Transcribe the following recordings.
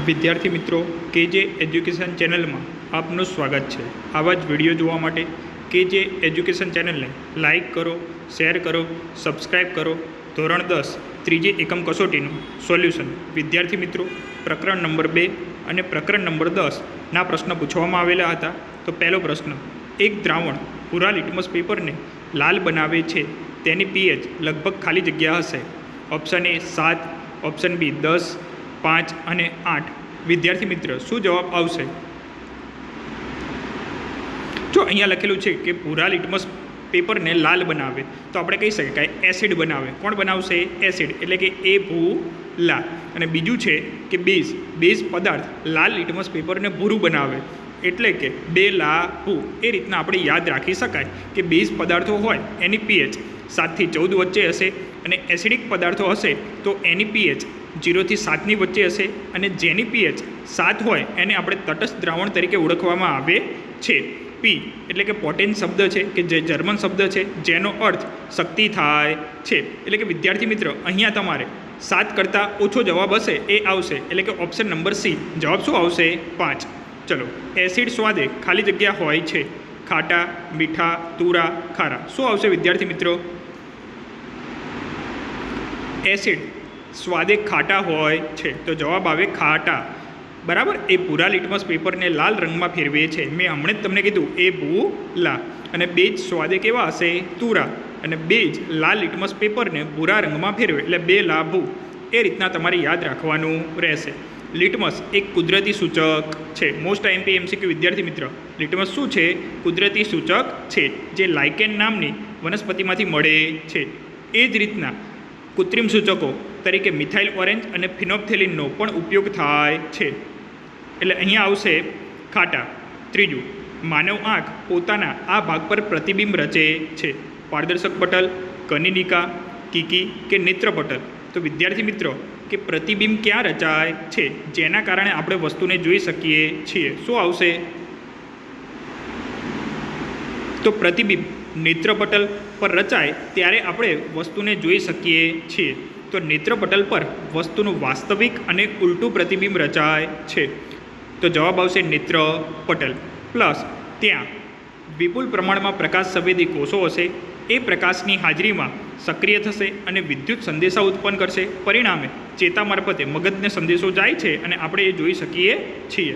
વિદ્યાર્થી મિત્રો કેજે એજ્યુકેશન ચેનલમાં આપનું સ્વાગત છે। આવા જ વિડીયો જોવા માટે કેજે એજ્યુકેશન ચેનલને લાઇક કરો, શેર કરો, સબસ્ક્રાઈબ કરો। ધોરણ 10 ત્રીજી એકમ કસોટીનું સોલ્યુશન વિદ્યાર્થી મિત્રો પ્રકરણ નંબર 2 અને પ્રકરણ નંબર 10ના પ્રશ્ન પૂછવામાં આવેલા હતા। તો પહેલો પ્રશ્ન, એક દ્રાવણ પૂરા લિટમસ પેપરને લાલ બનાવે છે, તેની પીએચ લગભગ ખાલી જગ્યા હશે। ઓપ્શન એ 7, ઓપ્શન બી 10, 5 અને 8। વિદ્યાર્થી મિત્ર શું જવાબ આવશે? જો અહીંયા લખેલું છે કે પૂરા લિટમસ પેપરને લાલ બનાવે, તો આપણે કહી શકીએ કે એસિડ બનાવે। કોણ બનાવશે? એસિડ, એટલે કે એ ભૂલા। અને બીજું છે કે બેઝ પદાર્થ લાલ લિટમસ પેપરને ભૂરું બનાવે, એટલે કે બેલાભુ। એ રીતના આપણે યાદ રાખી શકાય કે બેઝ પદાર્થો હોય એની પીએચ 7 થી 14 વચ્ચે હશે, અને એસિડિક પદાર્થો હશે તો એની પીએચ 0 થી 7ની વચ્ચે હશે, અને જેની પીએચ 7 હોય એને આપણે તટસ્થ દ્રાવણ તરીકે ઓળખવામાં આવે છે। પી એટલે કે પોટેન શબ્દ છે કે જે જર્મન શબ્દ છે, જેનો અર્થ શક્તિ થાય છે। એટલે કે વિદ્યાર્થી મિત્ર અહીંયા તમારે 7 કરતાં ઓછો જવાબ હશે એ આવશે, એટલે કે ઓપ્શન નંબર સી જવાબ શું આવશે? 5। ચલો, એસિડ સ્વાદે ખાલી જગ્યા હોય છે, ખાટા, મીઠા, તુરા, ખારા। શું આવશે વિદ્યાર્થી મિત્રો? એસિડ સ્વાદે ખાટા હોય છે, તો જવાબ આવે ખાટા, બરાબર। એ પૂરા લિટમસ પેપરને લાલ રંગમાં ફેરવે છે, મેં હમણાં જ તમને કીધું એ ભૂલા। અને બેજ સ્વાદે કેવા હશે? તુરા। અને બેજ લાલ લિટમસ પેપરને ભૂરા રંગમાં ફેરવે, એટલે બેલાભુ। એ રીતના તમારે યાદ રાખવાનું રહેશે। લિટમસ એક કુદરતી સૂચક છે। મોસ્ટ આઈએમપી એમસીક્યુ વિદ્યાર્થી મિત્ર, લિટમસ શું છે? કુદરતી સૂચક છે, જે લાઇકેન નામની વનસ્પતિમાંથી મળે છે। એ જ રીતના કૃત્રિમ સૂચકો તરીકે મિથાઇલ ઓરેન્જ અને ફિનોપ્થેલિનનો પણ ઉપયોગ થાય છે, એટલે અહીંયા આવશે ખાટા। ત્રીજું, માનવ આંખ પોતાના આ ભાગ પર પ્રતિબિંબ રચે છે, પારદર્શક પટલ, કનિનિકા, કીકી કે નેત્રપટલ। તો વિદ્યાર્થી મિત્રો કે પ્રતિબિંબ ક્યાં રચાય છે, જેના કારણે આપણે વસ્તુને જોઈ શકીએ છીએ? શું આવશે? તો પ્રતિબિંબ નેત્રપટલ પર રચાય ત્યારે આપણે વસ્તુને જોઈ શકીએ છીએ। તો નેત્રપટલ પર વસ્તુનું વાસ્તવિક અને ઉલટું પ્રતિબિંબ રચાય છે, તો જવાબ આવશે નેત્રપટલ। પ્લસ ત્યાં વિપુલ પ્રમાણમાં પ્રકાશ સંવેદી કોષો હશે, એ પ્રકાશની હાજરીમાં સક્રિય થશે અને વિદ્યુત સંદેશા ઉત્પન્ન કરશે, પરિણામે ચેતા મારફતે મગજને સંદેશો જાય છે અને આપણે એ જોઈ શકીએ છીએ।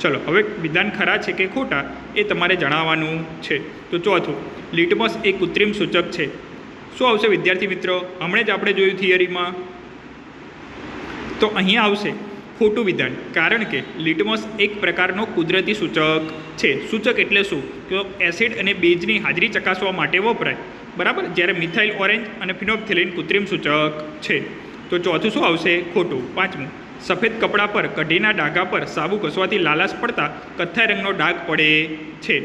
ચલો, હવે વિધાન ખરા છે કે ખોટા એ તમારે જણાવવાનું છે। તો ચોથું, લિટમસ એ કૃત્રિમ સૂચક છે। શું આવશે વિદ્યાર્થી મિત્રો? હમણાં જ આપણે જોયું થિયરીમાં, તો અહીંયા આવશે ખોટું વિધાન, કારણ કે લિટમસ એક પ્રકારનો કુદરતી સૂચક છે। સૂચક એટલે શું? તો એસિડ અને બેઝની હાજરી ચકાસવા માટે વપરાય, બરાબર, જ્યારે મિથાઇલ ઓરેન્જ અને ફિનોપ્થેલિન કૃત્રિમ સૂચક છે। તો ચોથું શું આવશે? ખોટું। પાંચમું, સફેદ કપડા પર કઢીના ડાઘા પર સાબુ ઘસવાથી લાલાશ પડતા કથ્થાઈ રંગનો ડાઘ પડે છે।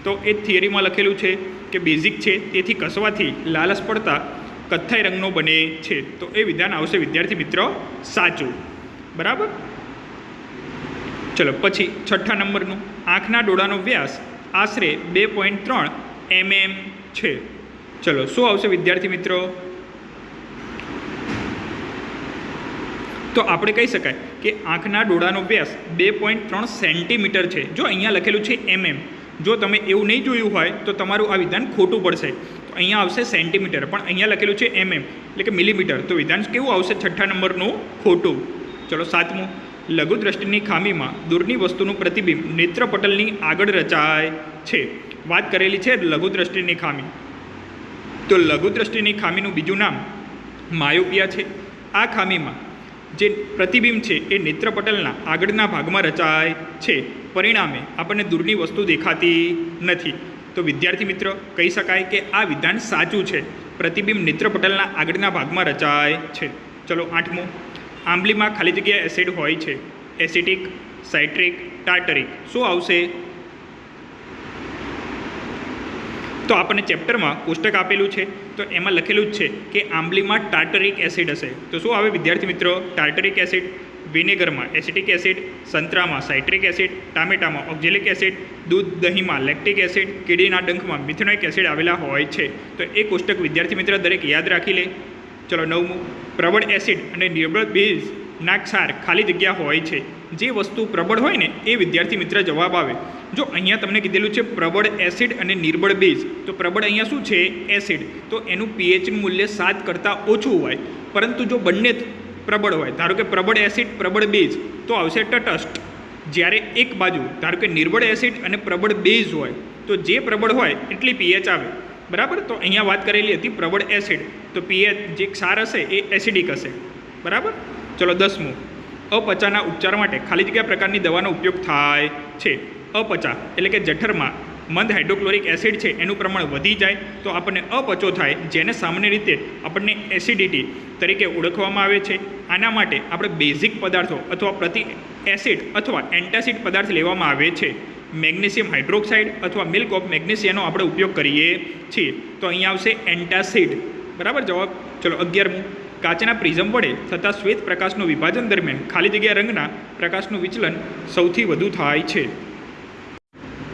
તો એ થિયરીમાં લખેલું છે કે બેઝિક છે, તેથી કસવાથી લાલાશ પડતા કથ્થાઈ રંગનો બને છે, તો એ વિધાન આવશે વિદ્યાર્થી મિત્રો સાચું, બરાબર। ચલો, પછી છઠ્ઠા નંબરનું, આંખના ડોળાનો વ્યાસ આશરે 2.3 mm છે। ચલો, શું આવશે વિદ્યાર્થી મિત્રો? તો આપણે કહી શકાય કે આંખના ડોળાનો વ્યાસ 2.3 સેન્ટીમીટર છે। જો અહીંયા લખેલું છે mm, જો તમે એવું નહીં જોયું હોય તો તમારું આ વિધાન ખોટું પડશે। તો અહીંયા આવશે સેન્ટીમીટર, પણ અહીંયા લખેલું છે mm એટલે કે મિલીમીટર, તો વિધાન કેવું આવશે? છઠ્ઠા નંબરનું ખોટું। ચલો, સાતમું, લઘુ દ્રષ્ટિની ખામીમાં દૂરની વસ્તુનું પ્રતિબિંબ નેત્રપટલની આગળ રચાય છે। વાત કરેલી છે લઘુ દ્રષ્ટિની ખામી, તો લઘુ દ્રષ્ટિની ખામીનું બીજું નામ માયોપિયા છે। આ ખામીમાં જે પ્રતિબિંબ છે એ નેત્રપટલના આગળના ભાગમાં રચાય છે, પરિણામે આપણને દૂરની વસ્તુ દેખાતી નથી। તો વિદ્યાર્થી મિત્ર કહી શકાય કે આ વિધાન સાચું છે, પ્રતિબિંબ નેત્રપટલના આગળના ભાગમાં રચાય છે। ચલો, આઠમું, આંબલીમાં ખાલી જગ્યા એસિડ હોય છે, એસિટિક, સાઇટ્રિક, ટાર્ટરિક। શું આવશે? તો આપણને ચેપ્ટરમાં કોષ્ટક આપેલું છે, તો એમાં લખેલું જ છે કે આંબલીમાં ટાર્ટરિક એસિડ હશે, તો શું આવે વિદ્યાર્થી મિત્રો? Tartaric acid. વિનેગરમાં એસિટિક એસિડ, સંતરામાં સાઇટ્રિક એસિડ, ટામેટામાં ઓક્ઝેલિક એસિડ, દૂધ દહીંમાં લેક્ટિક એસિડ, કીડીના ડંખમાં મિથેનોઇક એસિડ આવેલા હોય છે। તો એ કોષ્ટક વિદ્યાર્થી મિત્ર દરેક યાદ રાખી લે। ચલો, નવમું, પ્રબળ એસિડ અને નિર્બળ બેઝ ના ક્ષાર ખાલી જગ્યા હોય છે. જે વસ્તુ પ્રબળ હોય ને એ વિદ્યાર્થી મિત્ર જવાબ આવે. જો અહીંયા તમને કીધેલું છે પ્રબળ એસિડ અને નિર્બળ બેઝ, તો પ્રબળ અહીંયા શું છે? એસિડ. તો એનું પીએચનું મૂલ્ય 7 કરતાં ઓછું હોય. પરંતુ જો બંને પ્રબળ હોય, ધારો કે પ્રબળ એસિડ પ્રબળ બેઝ, તો આવશે તટસ્થ. જ્યારે એક બાજુ ધારો કે નિર્બળ એસિડ અને પ્રબળ બેઝ હોય, તો જે પ્રબળ હોય એટલી પીએચ આવે. બરાબર. તો અહીંયા વાત કરેલી હતી પ્રબળ એસિડ, તો પીએચ જે ક્ષાર હશે એ એસિડિક હશે. બરાબર. ચલો 10મું, અપચાના ઉપચાર માટે ખાલી જગ્યા પ્રકારની દવાનો ઉપયોગ થાય છે. અપચા એટલે કે જઠરમાં મંદ હાઇડ્રોક્લોરિક એસિડ છે એનું પ્રમાણ વધી જાય તો આપણને અપચો થાય, જેને સામાન્ય રીતે આપણને એસિડિટી તરીકે ઓળખવામાં આવે છે. આના માટે આપણે બેઝિક પદાર્થો અથવા પ્રતિ એસિડ અથવા એન્ટાસિડ પદાર્થ લેવામાં આવે છે. મેગ્નેશિયમ હાઇડ્રોક્સાઇડ અથવા મિલ્ક ઓફ મેગ્નેશિયાનો આપણે ઉપયોગ કરીએ છીએ. તો અહીંયા આવશે એન્ટાસિડ. બરાબર જવાબ. ચલો 11મું, કાચના પ્રિઝમ વડે થતા શ્વેત પ્રકાશનું વિભાજન દરમિયાન ખાલી જગ્યા રંગના પ્રકાશનું વિચલન સૌથી વધુ થાય છે.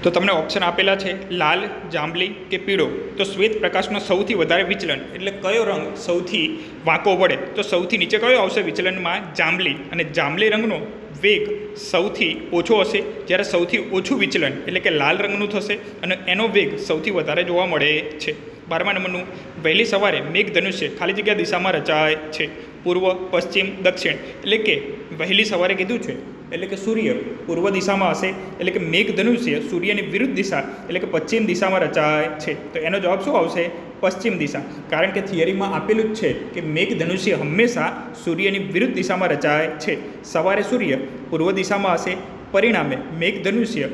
તો તમને ઓપ્શન આપેલા છે લાલ, જાંબલી કે પીળો. તો શ્વેત પ્રકાશનો સૌથી વધારે વિચલન એટલે કયો રંગ સૌથી વાંકો વળે? તો સૌથી નીચે કયો આવશે વિચલનમાં? જાંબલી. અને જાંબલી રંગનો વેગ સૌથી ઓછો હશે, જ્યારે સૌથી ઓછું વિચલન એટલે કે લાલ રંગનું થશે અને એનો વેગ સૌથી વધારે જોવા મળે છે. 12મા નંબરનું, વહેલી સવારે મેઘધનુષ્ય ખાલી જગ્યા દિશામાં રચાય છે. પૂર્વ, પશ્ચિમ, દક્ષિણ. એટલે કે વહેલી સવારે કીધું છે એટલે કે સૂર્ય પૂર્વ દિશામાં હશે, એટલે કે મેઘધનુષ્ય સૂર્યની વિરુદ્ધ દિશા એટલે કે પશ્ચિમ દિશામાં રચાય છે. તો એનો જવાબ શું આવશે? પશ્ચિમ દિશા. કારણ કે થિયરીમાં આપેલું જ છે કે મેઘધનુષ્ય હંમેશા સૂર્યની વિરુદ્ધ દિશામાં રચાય છે. સવારે સૂર્ય પૂર્વ દિશામાં હશે, પરિણામે મેઘધનુષ્ય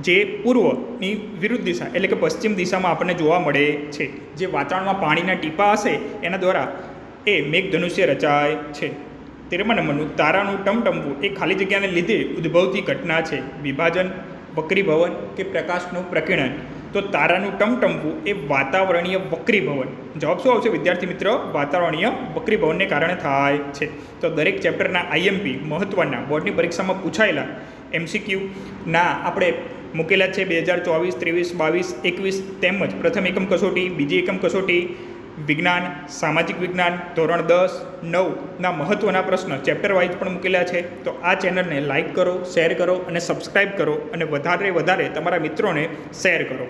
જે પૂર્વની વિરુદ્ધ દિશા એટલે કે પશ્ચિમ દિશામાં આપણને જોવા મળે છે. જે વાતાવરણમાં પાણીના ટીપા હશે એના દ્વારા એ મેઘધનુષ્ય રચાય છે. 13મા નંબરનું, તારાનું ટમટમવું એ ખાલી જગ્યાને લીધે ઉદ્ભવતી ઘટના છે. વિભાજન, વક્રીભવન કે પ્રકાશનું પ્રકીર્ણન. તો તારાનું ટમટમવું એ વાતાવરણીય વક્રીભવન. જવાબ શું આવશે વિદ્યાર્થી મિત્રો? વાતાવરણીય વક્રીભવનને કારણે થાય છે. તો દરેક ચેપ્ટરના આઈએમપી મહત્ત્વના બોર્ડની પરીક્ષામાં પૂછાયેલા MCQના આપણે મૂકેલા છે 2024, 23, 22, 21 તેમજ પ્રથમ એકમ કસોટી, બીજી એકમ કસોટી, વિજ્ઞાન, સામાજિક વિજ્ઞાન, ધોરણ 10, 9ના મહત્ત્વના પ્રશ્ન ચેપ્ટર વાઇઝ પણ મૂકેલા છે. તો આ ચેનલને લાઇક કરો, શેર કરો અને સબસ્ક્રાઈબ કરો અને વધારે તમારા મિત્રોને શેર કરો.